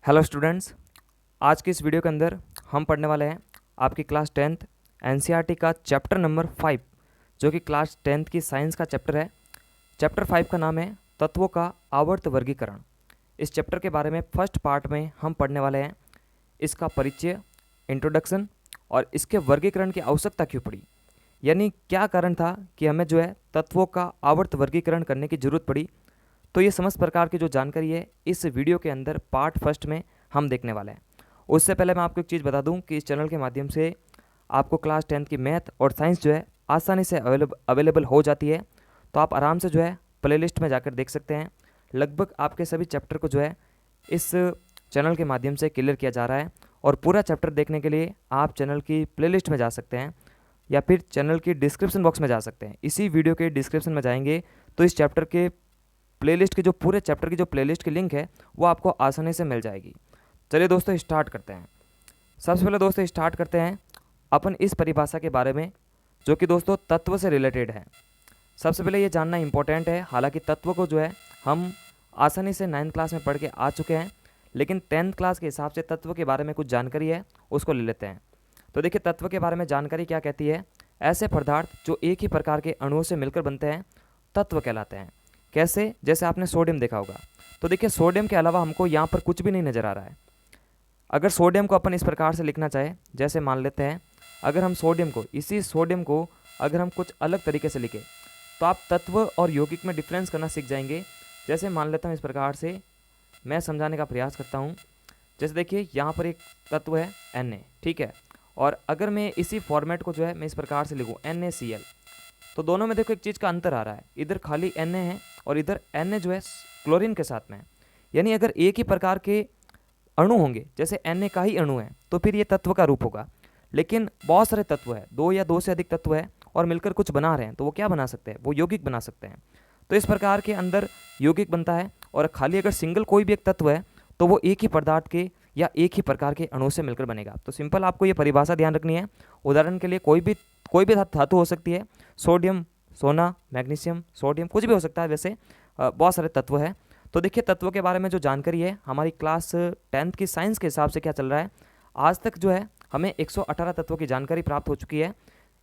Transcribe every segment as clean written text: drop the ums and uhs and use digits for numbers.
Hello students, आज की इस वीडियो के अंदर हम पढ़ने वाले हैं आपकी क्लास 10th एनसीईआरटी का चैप्टर नंबर 5, जो कि क्लास 10th की साइंस का चैप्टर है। चैप्टर 5 का नाम है तत्वों का आवर्त वर्गीकरण। इस चैप्टर के बारे में फर्स्ट पार्ट में हम पढ़ने वाले हैं इसका परिचय, इंट्रोडक्शन और इसके वर्गीकरण की आवश्यकता क्यों पड़ी, यानी क्या कारण था कि हमें जो है तत्वों का आवर्त वर्गीकरण करने की ज़रूरत पड़ी। तो ये समस्त प्रकार की जो जानकारी है इस वीडियो के अंदर पार्ट फर्स्ट में हम देखने वाले हैं। उससे पहले मैं आपको एक चीज़ बता दूं कि इस चैनल के माध्यम से आपको क्लास 10th की मैथ और साइंस जो है आसानी से अवेलेबल हो जाती है। तो आप आराम से जो है प्लेलिस्ट में जाकर देख सकते हैं। लगभग आपके सभी चैप्टर को जो है इस चैनल के माध्यम से क्लियर किया जा रहा है। और पूरा चैप्टर देखने के लिए आप चैनल की प्लेलिस्ट में जा सकते हैं या फिर चैनल की डिस्क्रिप्शन बॉक्स में जा सकते हैं। इसी वीडियो के डिस्क्रिप्शन में जाएंगे तो इस चैप्टर के प्लेलिस्ट की जो पूरे चैप्टर की जो प्लेलिस्ट की लिंक है वो आपको आसानी से मिल जाएगी। चलिए दोस्तों स्टार्ट करते हैं। सबसे पहले दोस्तों स्टार्ट करते हैं अपन इस परिभाषा के बारे में जो कि दोस्तों तत्व से रिलेटेड है। सबसे पहले ये जानना इंपॉर्टेंट है, हालांकि तत्व को जो है हम आसानी से 9th क्लास में पढ़ के आ चुके हैं, लेकिन 10th क्लास के हिसाब से तत्व के बारे में कुछ जानकारी है उसको ले लेते हैं। तो देखिए तत्व के बारे में जानकारी क्या कहती है, ऐसे पदार्थ जो एक ही प्रकार के अणुओं से मिलकर बनते हैं तत्व कहलाते हैं। कैसे? जैसे आपने सोडियम देखा होगा। तो देखिए सोडियम के अलावा हमको यहाँ पर कुछ भी नहीं नज़र आ रहा है। अगर सोडियम को अपन इस प्रकार से लिखना चाहे, जैसे मान लेते हैं अगर हम इसी सोडियम को अगर हम कुछ अलग तरीके से लिखें तो आप तत्व और यौगिक में डिफरेंस करना सीख जाएंगे। जैसे मान लेता हूँ इस प्रकार से, मैं समझाने का प्रयास करता हूँ। जैसे देखिए यहाँ पर एक तत्व है Na, ठीक है, और अगर मैं इसी फॉर्मेट को जो है मैं इस प्रकार से लिखूँ NaCl, तो दोनों में देखो एक चीज़ का अंतर आ रहा है। इधर खाली Na है और इधर Na जो है क्लोरीन के साथ में है। यानी अगर एक ही प्रकार के अणु होंगे, जैसे Na का ही अणु है, तो फिर ये तत्व का रूप होगा। लेकिन बहुत सारे तत्व है, 2 या 2 से अधिक तत्व है और मिलकर कुछ बना रहे हैं, तो वो क्या बना सकते हैं? वो यौगिक बना सकते हैं। तो इस प्रकार के अंदर यौगिक बनता है। और खाली अगर सिंगल कोई भी एक तत्व है तो वो एक ही पदार्थ के या एक ही प्रकार के अणु से मिलकर बनेगा। तो सिंपल आपको ये परिभाषा ध्यान रखनी है। उदाहरण के लिए कोई भी धातु हो सकती है, सोडियम, सोना, मैग्नीशियम, सोडियम, कुछ भी हो सकता है। वैसे बहुत सारे तत्व हैं। तो देखिए तत्वों के बारे में जो जानकारी है हमारी क्लास 10th की साइंस के हिसाब से क्या चल रहा है, आज तक जो है हमें 118 तत्वों की जानकारी प्राप्त हो चुकी है।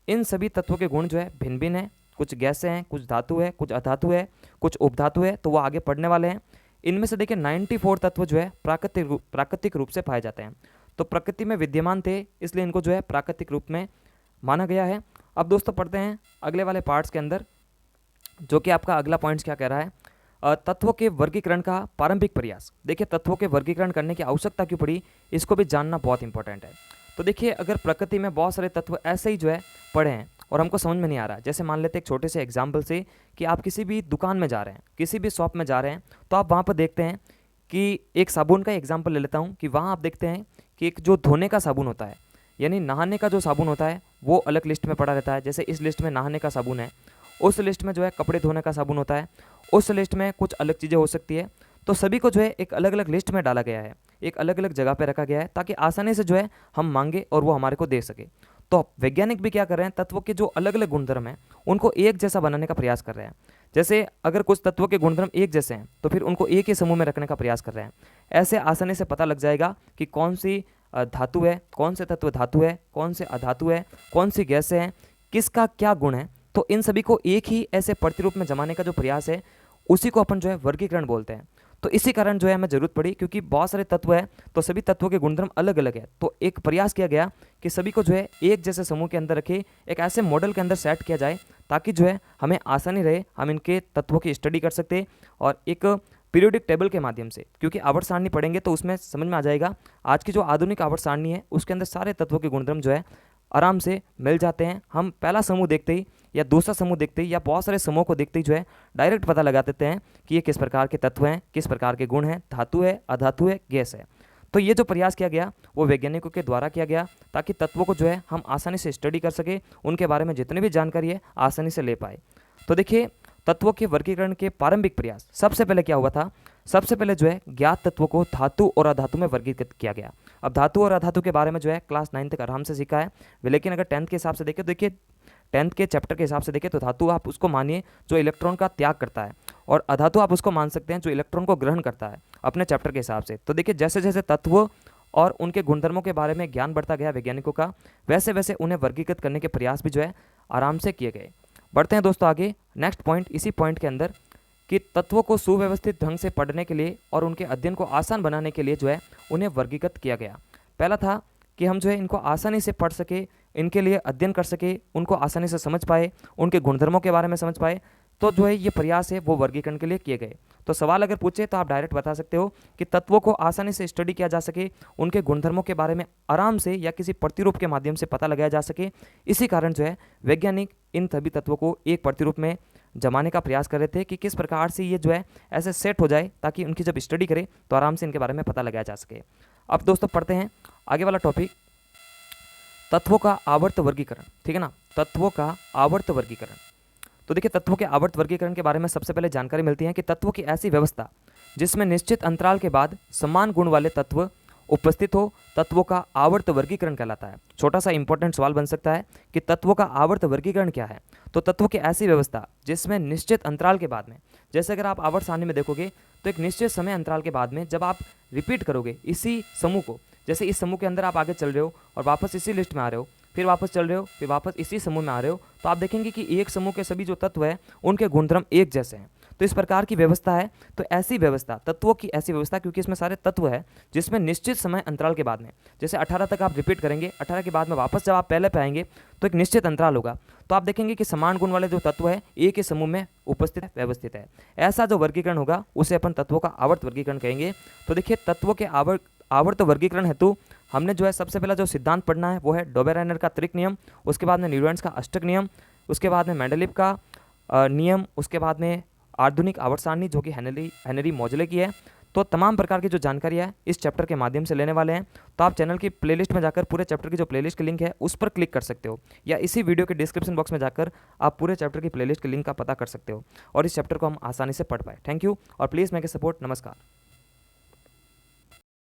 इन सभी तत्वों के गुण जो है भिन्न भिन्न है, कुछ गैसें हैं, कुछ धातु है, कुछ अधातु है, कुछ उपधातु है, तो वो आगे पढ़ने वाले हैं। इनमें से देखिए 94 तत्व जो है प्राकृतिक रूप से पाए जाते हैं। तो प्रकृति में विद्यमान थे, इसलिए इनको जो है प्राकृतिक रूप में माना गया है। अब दोस्तों पढ़ते हैं अगले वाले पार्ट्स के अंदर, जो कि आपका अगला पॉइंट्स क्या कह रहा है, तत्वों के वर्गीकरण का प्रारंभिक प्रयास। देखिए तत्वों के वर्गीकरण करने की आवश्यकता क्यों पड़ी, इसको भी जानना बहुत इंपॉर्टेंट है। तो देखिए अगर प्रकृति में बहुत सारे तत्व ऐसे ही जो है पड़े हैं और हमको समझ में नहीं आ रहा, जैसे मान लेते हैं एक छोटे से एग्जाम्पल से कि आप किसी भी दुकान में जा रहे हैं, किसी भी शॉप में जा रहे हैं, तो आप वहाँ पर देखते हैं कि एक साबुन का एग्जाम्पल ले लेता हूँ कि वहाँ आप देखते हैं कि एक जो धोने का साबुन होता है, यानी नहाने का जो साबुन होता है वो अलग लिस्ट में पड़ा रहता है। जैसे इस लिस्ट में नहाने का साबुन है, उस लिस्ट में जो है कपड़े धोने का साबुन होता है, उस लिस्ट में कुछ अलग चीज़ें हो सकती है। तो सभी को जो है एक अलग अलग लिस्ट में डाला गया है, एक अलग अलग जगह पे रखा गया है, ताकि आसानी से जो है हम मांगे और वो हमारे को दे सके। तो वैज्ञानिक भी क्या कर रहे हैं, तत्वों के जो अलग अलग गुणधर्म हैं उनको एक जैसा बनाने का प्रयास कर रहे हैं। जैसे अगर कुछ तत्वों के गुणधर्म एक जैसे हैं तो फिर उनको एक ही समूह में रखने का प्रयास कर रहे हैं। ऐसे आसानी से पता लग जाएगा कि कौन सी धातु है, कौन से तत्व धातु है, कौन से अधातु है, कौन सी गैसें हैं, किसका क्या गुण है। तो इन सभी को एक ही ऐसे प्रतिरूप में जमाने का जो प्रयास है उसी को अपन जो है वर्गीकरण बोलते हैं। तो इसी कारण जो है हमें जरूरत पड़ी, क्योंकि बहुत सारे तत्व है तो सभी तत्वों के गुणधर्म अलग अलग है। तो एक प्रयास किया गया कि सभी को जो है एक जैसे समूह के अंदर रखे, एक ऐसे मॉडल के अंदर सेट किया जाए ताकि जो है हमें आसानी रहे, हम इनके तत्वों की स्टडी कर सकते। और एक पीरियोडिक टेबल के माध्यम से, क्योंकि आवर्त सारणी पढ़ेंगे तो उसमें समझ में आ जाएगा। आज की जो आधुनिक आवर्त सारणी है उसके अंदर सारे तत्वों के गुणधर्म जो है आराम से मिल जाते हैं। हम पहला समूह देखते ही या दूसरा समूह देखते ही या बहुत सारे समूह को देखते ही जो है डायरेक्ट पता लगा देते हैं कि ये किस प्रकार के तत्व हैं, किस प्रकार के गुण हैं, धातु है, अधातु है, गैस है। तो ये जो प्रयास किया गया वो वैज्ञानिकों के द्वारा किया गया, ताकि तत्वों को जो है हम आसानी से स्टडी कर सके, उनके बारे में जितनी भी जानकारी है आसानी से ले पाए। तो देखिए तत्वों के वर्गीकरण के प्रारंभिक प्रयास, सबसे पहले क्या हुआ था, सबसे पहले जो है ज्ञात तत्वों को धातु और अधातु में वर्गीकृत किया गया। अब धातु और अधातु के बारे में जो है क्लास 9 तक आराम से सीखा है, लेकिन अगर 10th के हिसाब से देखें, देखिए 10th के चैप्टर के हिसाब से देखें तो धातु आप उसको मानिए जो इलेक्ट्रॉन का त्याग करता है, और अधातु आप उसको मान सकते हैं जो इलेक्ट्रॉन को ग्रहण करता है। अपने चैप्टर के हिसाब से। तो देखिए जैसे जैसे तत्व और उनके गुणधर्मों के बारे में ज्ञान बढ़ता गया वैज्ञानिकों का, वैसे वैसे उन्हें वर्गीकृत करने के प्रयास भी जो है आराम से किए गए। बढ़ते हैं दोस्तों आगे, नेक्स्ट पॉइंट इसी पॉइंट के अंदर कि तत्वों को सुव्यवस्थित ढंग से पढ़ने के लिए और उनके अध्ययन को आसान बनाने के लिए जो है उन्हें वर्गीकृत किया गया। पहला था कि हम जो है इनको आसानी से पढ़ सके, इनके लिए अध्ययन कर सके, उनको आसानी से समझ पाए, उनके गुणधर्मों के बारे में समझ पाए, तो जो है ये प्रयास है वो वर्गीकरण के लिए किए गए। तो सवाल अगर पूछे तो आप डायरेक्ट बता सकते हो कि तत्वों को आसानी से स्टडी किया जा सके, उनके गुणधर्मों के बारे में आराम से या किसी प्रतिरूप के माध्यम से पता लगाया जा सके। इसी कारण जो है वैज्ञानिक इन सभी तत्वों को एक प्रतिरूप में जमाने का प्रयास कर रहे थे कि किस प्रकार से ये जो है ऐसे सेट हो जाए ताकि उनकी जब स्टडी करें तो आराम से इनके बारे में पता लगाया जा सके। अब दोस्तों पढ़ते हैं आगे वाला टॉपिक, तत्वों का आवर्त वर्गीकरण। ठीक है ना, तत्वों का आवर्त वर्गीकरण। तो देखिए तत्वों के आवर्त वर्गीकरण के बारे में सबसे पहले जानकारी मिलती है कि तत्वों की ऐसी व्यवस्था जिसमें निश्चित अंतराल के बाद समान गुण वाले तत्व उपस्थित हो, तत्वों का आवर्त वर्गीकरण कहलाता है। छोटा सा इंपॉर्टेंट सवाल बन सकता है कि तत्वों का आवर्त वर्गीकरण क्या है। तो तत्वों की ऐसी व्यवस्था जिसमें निश्चित अंतराल के बाद में, जैसे अगर आप आवर्त सारणी में देखोगे तो एक निश्चित समय अंतराल के बाद में जब आप रिपीट करोगे इसी समूह को, जैसे इस समूह के अंदर आप आगे चल रहे हो और वापस इसी लिस्ट में आ रहे हो, फिर वापस चल रहे हो, फिर वापस इसी समूह में आ रहे हो, तो आप देखेंगे कि एक समूह के सभी जो तत्व है उनके गुणधर्म एक जैसे हैं। तो इस प्रकार की व्यवस्था है। तो ऐसी व्यवस्था, तत्वों की ऐसी व्यवस्था, क्योंकि इसमें सारे तत्व है जिसमें निश्चित समय अंतराल के बाद में, जैसे 18 तक आप रिपीट करेंगे, 18 के बाद में वापस जब आप पहले पे आएंगे तो एक निश्चित अंतराल होगा, तो आप देखेंगे कि समान गुण वाले जो तत्व है एक ही समूह में उपस्थित है, व्यवस्थित है। ऐसा जो वर्गीकरण होगा उसे अपन तत्वों का आवर्त वर्गीकरण कहेंगे। तो देखिए तत्वों के आवर्त वर्गीकरण हेतु हमने जो है सबसे पहला जो सिद्धांत पढ़ना है वो है डोबेरेनर का त्रिक नियम, उसके बाद में न्यूटन का अष्टक नियम, उसके बाद में मेंडलीव का नियम, उसके बाद में आधुनिक आवर्त सारणी जो कि हेनरी मोजले की है। तो तमाम प्रकार की जो जानकारी है इस चैप्टर के माध्यम से लेने वाले हैं। तो आप चैनल की प्लेलिस्ट में जाकर पूरे चैप्टर की जो प्लेलिस्ट की लिंक है उस पर क्लिक कर सकते हो, या इसी वीडियो के डिस्क्रिप्शन बॉक्स में जाकर आप पूरे चैप्टर की प्लेलिस्ट की लिंक का पता कर सकते हो और इस चैप्टर को हम आसानी से पढ़ पाए। थैंक यू और प्लीज़ मेक ए सपोर्ट। नमस्कार।